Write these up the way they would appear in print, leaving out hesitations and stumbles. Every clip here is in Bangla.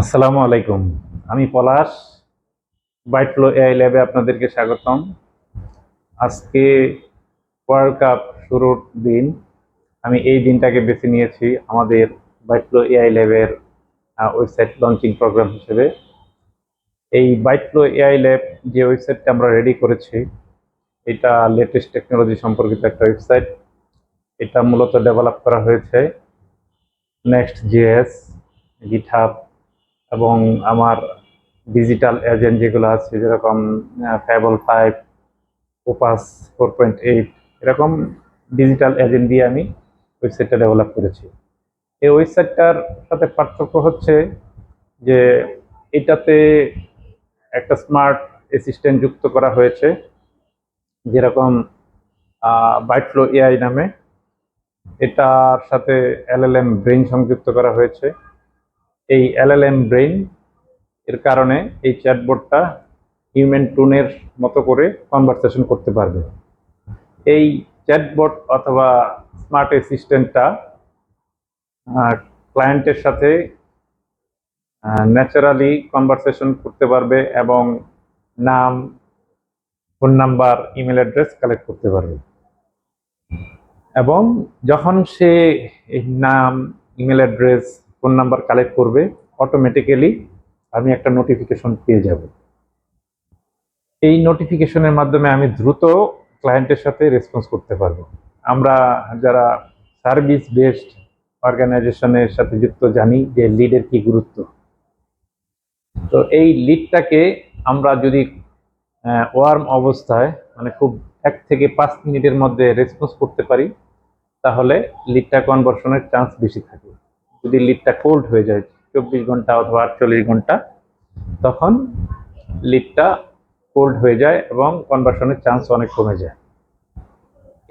আসসালামু আলাইকুম। আমি পলাশ। বাইটফ্লো এআই ল্যাবে আপনাদেরকে স্বাগতম। আজকে ওয়ার্ল্ড কাপ শুরুর দিন। আমি এই দিনটাকে বেছে নিয়েছি আমাদের বাইটফ্লো এআই ল্যাবের ওয়েবসাইট লঞ্চিং প্রোগ্রাম হিসেবে। এই বাইটফ্লো এআই ল্যাব যে ওয়েবসাইটটা আমরা রেডি করেছি, এটা লেটেস্ট টেকনোলজি সম্পর্কিত একটা ওয়েবসাইট। এটা মূলত ডেভেলপ করা হয়েছে নেক্সট জিএস, গিটহাব এবং আমার ডিজিটাল এজেন্ট যেগুলো আছে, যেরকম ফ্যাবল 5, ওপাস 4.8, এরকম ডিজিটাল এজেন্ট দিয়ে আমি ওয়েবসাইটটা ডেভেলপ করেছি। এই ওয়েবসাইটটার সাথে পার্থক্য হচ্ছে যে এটাতে একটা স্মার্ট অ্যাসিস্ট্যান্ট যুক্ত করা হয়েছে, যেরকম বাইটফ্লো এআই নামে। এটার সাথে এলএলএম ব্রেইন সংযুক্ত করা হয়েছে। এই এলএলএম ব্রেইন এর কারণে এই চ্যাটবোর্ডটা হিউম্যান টোনের মতো করে কনভারসেশন করতে পারবে। এই চ্যাটবট অথবা স্মার্ট অ্যাসিস্ট্যান্টটা ক্লায়েন্টের সাথে ন্যাচারালি কনভারসেশন করতে পারবে এবং নাম, phone number, email address collect করতে পারবে। এবং যখন সে এই নাম, email address, phone number collect করবে, অটোমেটিক্যালি আমি একটা নোটিফিকেশন পেয়ে যাব। এই নোটিফিকেশনের মাধ্যমে আমি দ্রুত ক্লায়েন্টের সাথে রেসপন্স করতে পারবো। আমরা যারা সার্ভিস বেসড অর্গানাইজেশনের সাথে যুক্ত জানি যে লিডের কি গুরুত্ব। তো এই লিডটাকে আমরা যদি ওয়ার্ম অবস্থায়, মানে খুব 1 থেকে 5 মিনিটের মধ্যে রেসপন্স করতে পারি, তাহলে লিডটা কনভার্সনের চান্স বেশি থাকে। যদি লিডটা কোল্ড হয়ে যায় 24 ঘন্টা অথবা 48 ঘন্টা, তখন লিডটা কোল্ড হয়ে যায় এবং কনভার্সনের চান্স অনেক কমে যায়।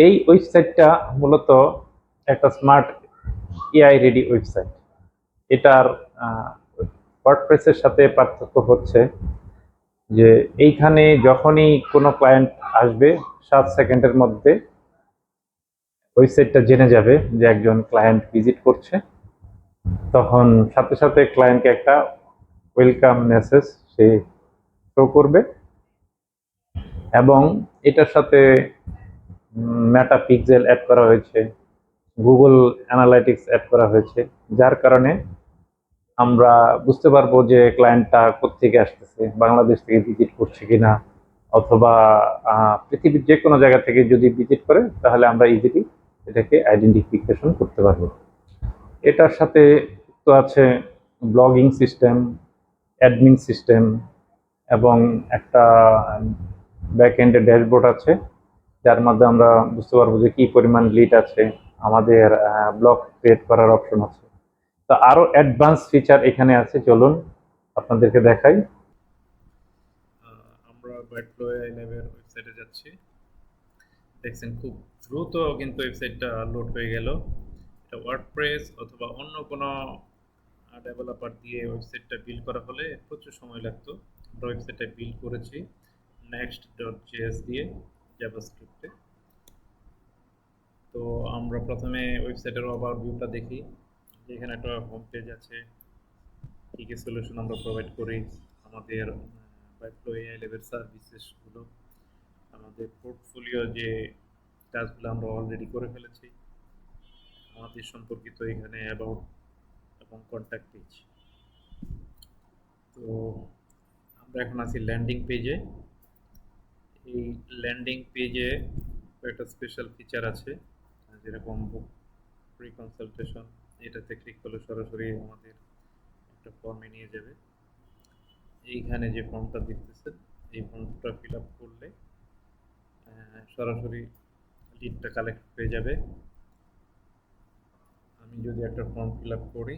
এই ওয়েবসাইটটা মূলত একটা স্মার্ট এআই রেডি ওয়েবসাইট। এটার ওয়ার্ডপ্রেসের সাথে পার্থক্য হচ্ছে যে এইখানে যখনই কোনো ক্লায়েন্ট আসবে, 7 সেকেন্ডের মধ্যে ওয়েবসাইটটা জেনে যাবে যে একজন ক্লায়েন্ট ভিজিট করছে। তখন সাথে সাথে ক্লায়েন্টকে একটা ওয়েলকাম মেসেজ সে শো করবে। এবং এটার সাথে মেটা পিক্সেল অ্যাড করা হয়েছে, গুগল অ্যানালাইটিক্স অ্যাড করা হয়েছে, যার কারণে আমরা বুঝতে পারবো যে ক্লায়েন্টটা কোত্থেকে আসতেছে, বাংলাদেশ থেকে ভিজিট করছে কিনা, অথবা পৃথিবীর যে কোনো জায়গা থেকে যদি ভিজিট করে, তাহলে আমরা ইজিলি এটাকে আইডেন্টিফিকেশন করতে পারবো। এটার সাথে তো আছে ব্লগিং সিস্টেম, অ্যাডমিন সিস্টেম এবং একটা ব্যাক এন্ডে ড্যাশবোর্ড আছে, যার মাধ্যমে আমরা বুঝতে পারবো যে কি পরিমাণ লিড আছে। আমাদের ব্লগ ক্রিয়েট করার অপশন আছে। তো আরো অ্যাডভান্স ফিচার এখানে আছে, চলুন আপনাদেরকে দেখাই। আমরা বাইটফ্লো এআই ল্যাবের ওয়েবসাইটে যাচ্ছি। দেখছেন খুব দ্রুত কিন্তু ওয়েবসাইটটা লোড হয়ে গেল। এটা ওয়ার্ডপ্রেস অথবা অন্য কোনো ডেভেলপার দিয়ে ওয়েবসাইটটা বিল্ড করা হলে প্রচুর সময় লাগতো। আমরা ওয়েবসাইটটা বিল্ড করেছি next.js দিয়ে, জাভাস্ক্রিপ্টে। তো আমরা প্রথমে ওয়েবসাইটের ওভারভিউটা দেখি। এখানে একটা হোম পেজ আছে, কী কী সলিউশন আমরা প্রোভাইড করি, আমাদের বাইফ্লো এআই লেভেল সার্ভিসেসগুলো, আমাদের পোর্টফোলিও যে কাজগুলো আমরা অলরেডি করে ফেলেছি, আমাদের সম্পর্কিত এখানে অ্যাবাউট এবং কন্ট্যাক্ট পেজ। তো আমরা এখন আছি ল্যান্ডিং পেজে। এই ল্যান্ডিং পেজে একটা স্পেশাল ফিচার আছে, যেরকম বুক ফ্রি কনসালটেশন। এটাতে ক্লিক করলে সরাসরি আমাদের একটা ফর্মে নিয়ে যাবে। এইখানে যে ফর্মটা দেখতেছেন, এই ফর্মটা ফিল আপ করলে সরাসরি লিডটা কালেক্ট হয়ে যাবে। আমি যদি একটা ফর্ম ফিল আপ করি,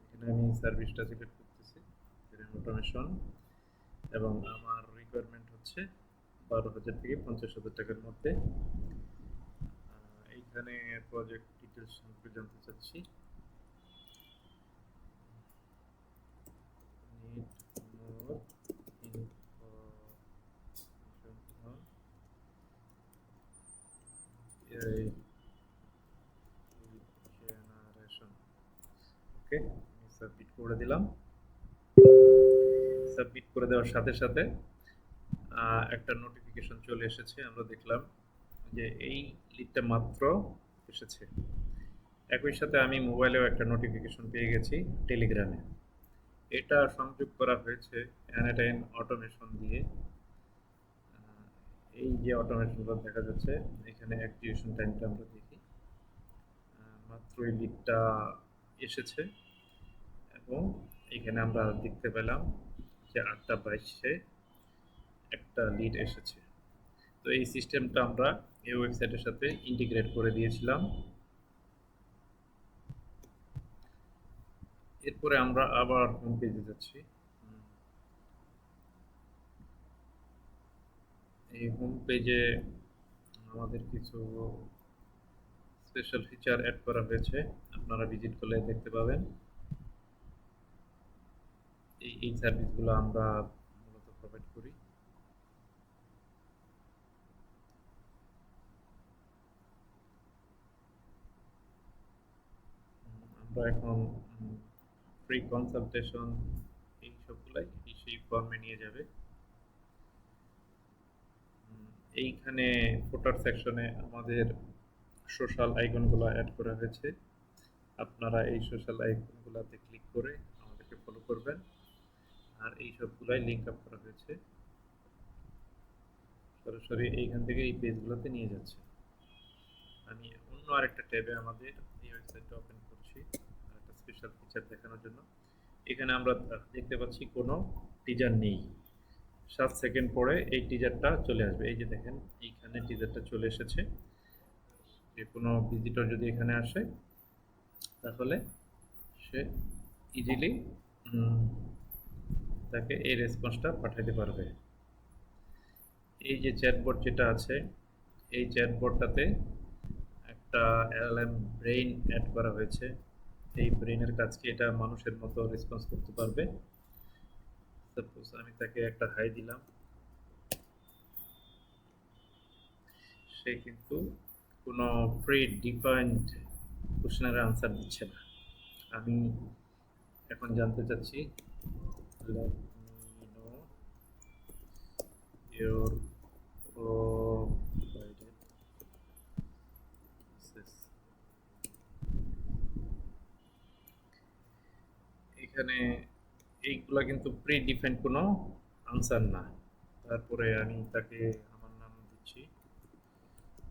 এখানে আমি সার্ভিসটা সিলেক্ট করতেছি, অটোমেশন, এবং আমার রিকোয়ারমেন্ট হচ্ছে 12,000 থেকে 50,000 টাকার মধ্যে। এইখানে প্রজেক্ট ডিটেলস সম্পর্কে জানতে চাচ্ছি। এই জেনারেশন ওকে, সাবমিট করে দিলাম। সাবমিট করে দেওয়ার সাথে সাথে একটা নোটিফিকেশন চলে এসেছে। আমরা দেখলাম যে এই লিডটা মাত্র এসেছে। একই সাথে আমি মোবাইলেও একটা নোটিফিকেশন পেয়ে গেছি টেলিগ্রামে। এটা সংযোগ করা হয়েছে অ্যানাটাইন অটোমেশন দিয়ে। এই যে অটোমেশনটা দেখা যাচ্ছে এখানে অ্যাক্টিভেশন টাইমটা আমরা দেখি। মাত্র এই লিডটা এসেছে এবং এখানে আমরা দেখতে পেলাম যে 8:22-এ একটা লিড এসেছে। তো এই সিস্টেমটা আমরা এই ওয়েবসাইটের সাথে ইন্টিগ্রেট করে দিয়েছিলাম। এরপরে আমরা আবার হোম পেজে যাচ্ছি। এই হোম পেজে আমাদের কিছু স্পেশাল ফিচার অ্যাড করা হয়েছে, আপনারা ভিজিট করলে দেখতে পাবেন। এই সার্ভিসগুলো আমরা মূলত প্রোভাইড করি। আমরা এখন ফ্রি কনসালটেশন এই সবগুলাই সেই ফর্মে নিয়ে যাবে। এইখানে ফুটার সেকশনে আমাদের সোশ্যাল আইকনগুলো অ্যাড করা হয়েছে। আপনারা এই সোশ্যাল আইকনগুলোতে ক্লিক করে আমাদেরকে ফলো করবেন। আর এই সবগুলাই লিঙ্ক আপ করা হয়েছে, সরাসরি এইখান থেকে এই পেজগুলোতে নিয়ে যাচ্ছে। আমি অন্য আরেকটা ট্যাবে আমাদের এই ওয়েবসাইটটা ওপেন করছি আরেকটা স্পেশাল ফিচার দেখানোর জন্য। এখানে আমরা দেখতে পাচ্ছি কোনো টিজার নেই। 7 সেকেন্ড পরে এই টিজারটা চলে আসবে। এই যে দেখেন এইখানে টিজারটা চলে এসেছে। যে কোনো ভিজিটর যদি এখানে আসে তাহলে সে ইজিলি তাকে এই রেসপন্সটা পাঠাতে পারবে। এই যে চ্যাটবট যেটা আছে এই চ্যাটবটটাতে একটা এলএম ব্রেইন অ্যাড করা হয়েছে। এই ব্রেইনের কাজকে এটা মানুষের মতো রেসপন্স করতে পারবে। সাপোজ আমি তাকে একটা হাই দিলাম, সে কিন্তু কোনো প্রি ডিফাইন্ড কোশ্চেনের আনসার দিচ্ছে না। আমি এখন জানতে চাচ্ছি let me know your provided access। এখানে এইগুলা কিন্তু প্রি ডিফাইন্ড কোনো আনসার না। তারপরে আমি তাকে আমার নাম দিচ্ছি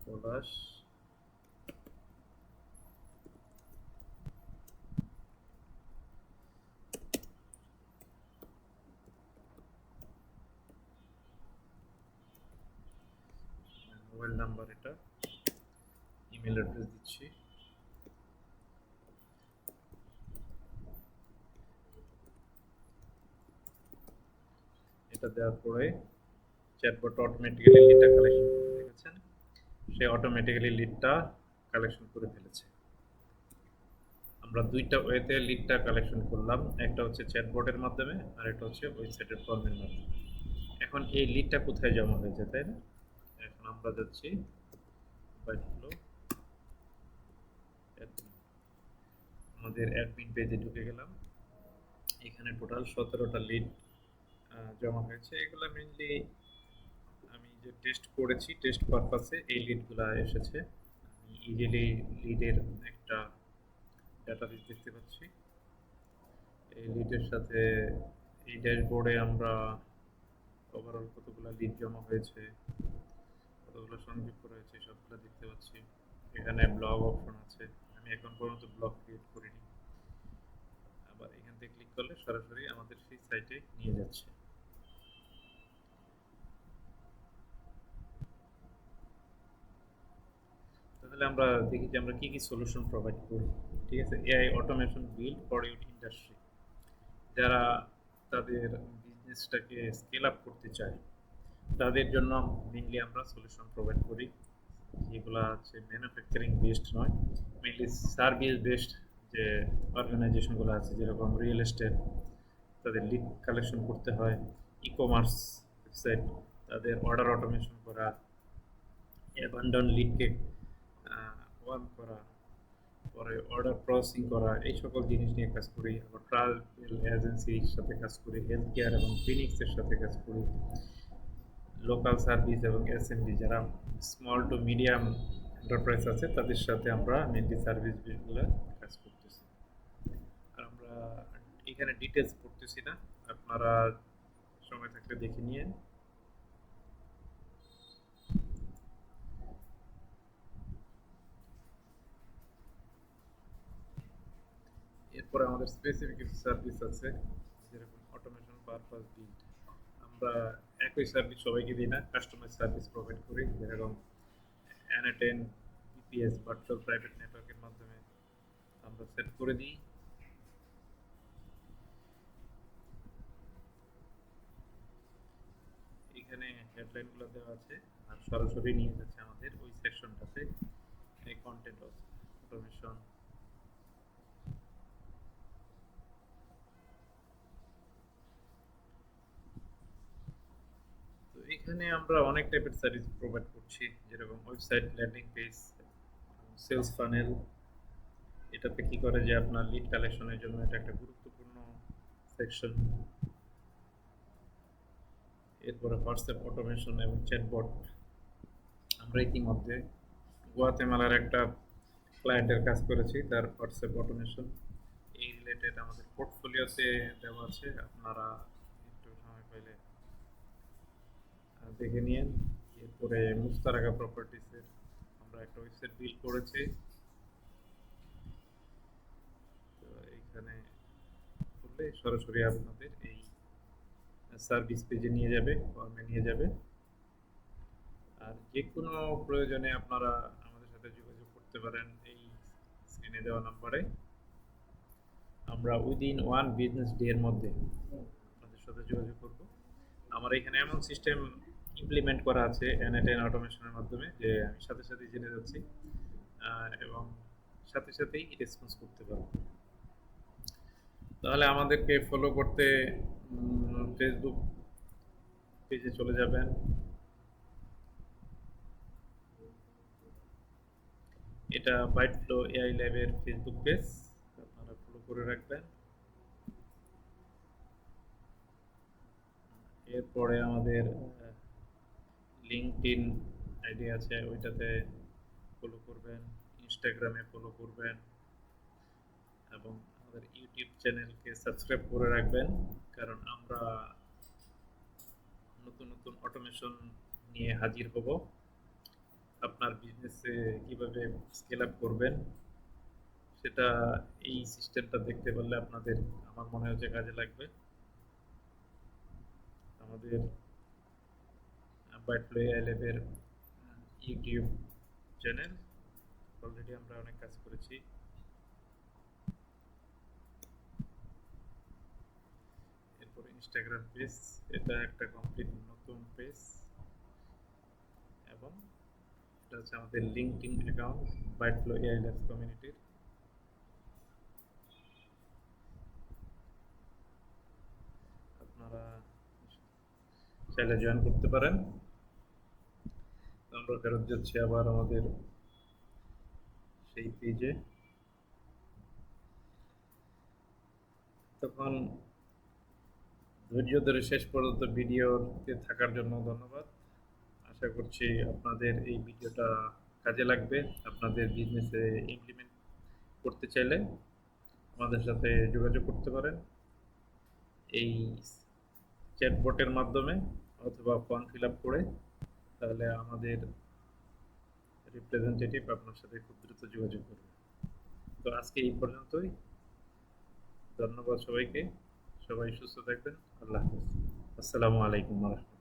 পলাশ। মোবাইল নাম্বার এটা, ইমেল অ্যাড্রেস দিচ্ছি। এটা দেওয়ার পরে চ্যাটবট অটোমেটিক্যালি লিডটা কালেকশন করে দেখেছেন, সে অটোমেটিক্যালি লিডটা কালেকশন করে ফেলেছে। আমরা দুইটা ওয়েতে লিডটা কালেকশন করলাম, একটা হচ্ছে চ্যাটবটের মাধ্যমে আর একটা হচ্ছে ওয়েবসাইটের ফর্মের মাধ্যমে। এখন এই লিডটা কোথায় জমা হয়েছে তাই না? এখন আমরা যাচ্ছি আমাদের অ্যাডমিন পেজে ঢুকে গেলাম। এখানে টোটাল 17টা লিড জমা হয়েছে। এগুলো মেইনলি আমি যে টেস্ট করেছি টেস্ট পারপাসে এই লিডগুলো এসেছে। আমি ইজিলি লিডের একটা ডাটাবেস দেখতে পাচ্ছি। এই লিডের সাথে এই ড্যাশবোর্ডে আমরা ওভারঅল কতগুলো লিড জমা হয়েছে, কতগুলো সংযুক্ত রয়েছে সবগুলো দেখতে পাচ্ছি। এখানে ব্লগ অপশন আছে, আমি এখন পর্যন্ত ব্লগ ক্রিয়েট করিনি। আবার এখান থেকে ক্লিক করলে সরাসরি আমাদের সেই সাইটে নিয়ে যাচ্ছে। তাহলে আমরা দেখি যে আমরা কি কি সলিউশন প্রোভাইড করি। ঠিক আছে, AI automation build for your industry. যারা তাদের বিজনেসটাকে স্কেল আপ করতে চায় তাদের জন্য মেইনলি আমরা সলিউশন প্রোভাইড করি, যেগুলো হচ্ছে ম্যানুফ্যাকচারিং বেসড নয়, মেইনলি সার্ভিস বেসড। যে অর্গানাইজেশনগুলো আছে যেরকম রিয়েল এস্টেট, তাদের লিড কালেকশন করতে হয়, ই কমার্স ওয়েবসাইট, তাদের অর্ডার অটোমেশন করা, অ্যাবান্ডন লিডকে ওয়ার্ম করা, পরে অর্ডার প্রসেসিং করা এই সকল জিনিস নিয়ে কাজ করি। আবার ট্রাভেল এজেন্সির সাথে কাজ করি, হেলথ কেয়ার এবং ক্লিনিক্সের সাথে কাজ করি, লোকাল সার্ভিস এবং এসএমবি যারা স্মল টু মিডিয়াম এন্টারপ্রাইজ আছে তাদের সাথে আমরা মেনলি সার্ভিস বিষয়গুলো কাজ করতেছি। আর আমরা এখানে ডিটেলস পড়তেছি না, আপনারা সময় থাকলে দেখে নিয়ে। এরপরে আমাদের স্পেসিফিক কিছু সার্ভিস আছে, যেরকম অটোমেশন পারপাস বিল্ড। আমরা একই সার্ভিস সবাইকে দিই না, কাস্টমাইজ সার্ভিস প্রোভাইড করি, যেরকম অ্যানাটেন বিপিএস ভার্চুয়াল প্রাইভেট নেটওয়ার্কের মাধ্যমে আমরা সেট করে দিই। এখানে হেডলাইনগুলো দেওয়া আছে, আর সরাসরি নিয়ে যাচ্ছে আমাদের ওই সেকশনটাতে, এই কন্টেন্ট অটোমেশন। তো এখানে আমরা অনেক টাইপের সার্ভিস প্রোভাইড করছি, যেরকম website landing page, sales funnel. এটাতে কি করে যে আপনার লিড কালেকশনের জন্য এটা একটা গুরুত্বপূর্ণ সেকশন। এরপরে হোয়াটসঅ্যাপ অটোমেশন এবং চ্যাটবট। আমরা ইতিমধ্যে গুয়াতেমালার একটা ক্লায়েন্টের কাজ করেছি, তার হোয়াটসঅ্যাপ অটোমেশন এই রিলেটেড আমাদের পোর্টফোলিওতে দেওয়া আছে, আপনারা একটু সময় পাইলে দেখে নিন। এরপরে মুস্তারাকা প্রপার্টিসের আমরা একটা ওয়েবসাইট বিল্ড করেছি, তো এইখানে করলে সরাসরি আপনাদের এই সার্ভিস পেজে নিয়ে যাবে, ফর্মে নিয়ে যাবে। আর যে কোনো প্রয়োজনে আপনারা আমাদের সাথে যোগাযোগ করতে পারেন এই স্ক্রিনে দেওয়া নাম্বারে। আমরা উইদিন 1 বিজনেস ডে এর মধ্যে আপনাদের সাথে যোগাযোগ করব। আমার এখানে এমন সিস্টেম ইমপ্লিমেন্ট করা আছে N10 অটোমেশনের মাধ্যমে যে আমি সাথে সাথেই জেনে যাচ্ছি এবং সাথে সাথেই রেসপন্স করতে পারবো। তাহলে আমাদেরকে ফলো করতে ফেসবুক পেজে চলে যাবেন। এটা বাইটফ্লো এআই ল্যাবের ফেসবুক পেজ, আপনারা ফলো করে রাখবেন। এরপরে আমাদের লিঙ্কডইন আইডি আছে, ওইটাতে ফলো করবেন, ইনস্টাগ্রামে ফলো করবেন এবং আমাদের ইউটিউব চ্যানেলকে সাবস্ক্রাইব করে রাখবেন, কারণ আমরা নতুন নতুন অটোমেশন নিয়ে হাজির হব। আপনার বিজনেসে কিভাবে স্কেল আপ করবেন সেটা এই সিস্টেমটা দেখতে পারলে আপনাদের আমার মনে হচ্ছে কাজে লাগবে। আমাদের বাইটফ্লো এআই ল্যাবের ইউটিউব চ্যানেল অলরেডি আমরা অনেক কাজ করেছি। এরপর ইনস্টাগ্রাম পেজ, এটা একটা কমপ্লিট নতুন পেজ, এবং এটা হচ্ছে আমাদের লিঙ্কডইন অ্যাকাউন্ট বাইটফ্লো এআই ল্যাবস কমিউনিটির। আপনারা চাইলে জয়েন করতে পারেন। আমরা ফেরত যাচ্ছি আবার আমাদের সেই পেজে। তখন ধৈর্য ধরে শেষ পর্যন্ত ভিডিওতে থাকার জন্য ধন্যবাদ। আশা করছি আপনাদের এই ভিডিওটা কাজে লাগবে। আপনাদের বিজনেসে ইমপ্লিমেন্ট করতে চাইলে আমাদের সাথে যোগাযোগ করতে পারেন এই চ্যাটবটের মাধ্যমে অথবা ফর্ম ফিল আপ করে, তাহলে আমাদের রিপ্রেজেন্টেটিভ আপনার সাথে খুব দ্রুত যোগাযোগ করবে। তো আজকে এই পর্যন্তই, ধন্যবাদ সবাইকে, সবাই সুস্থ থাকবেন, আল্লাহ হাফেজ, আসসালামু আলাইকুম ওয়া রাহমাতুল্লাহ।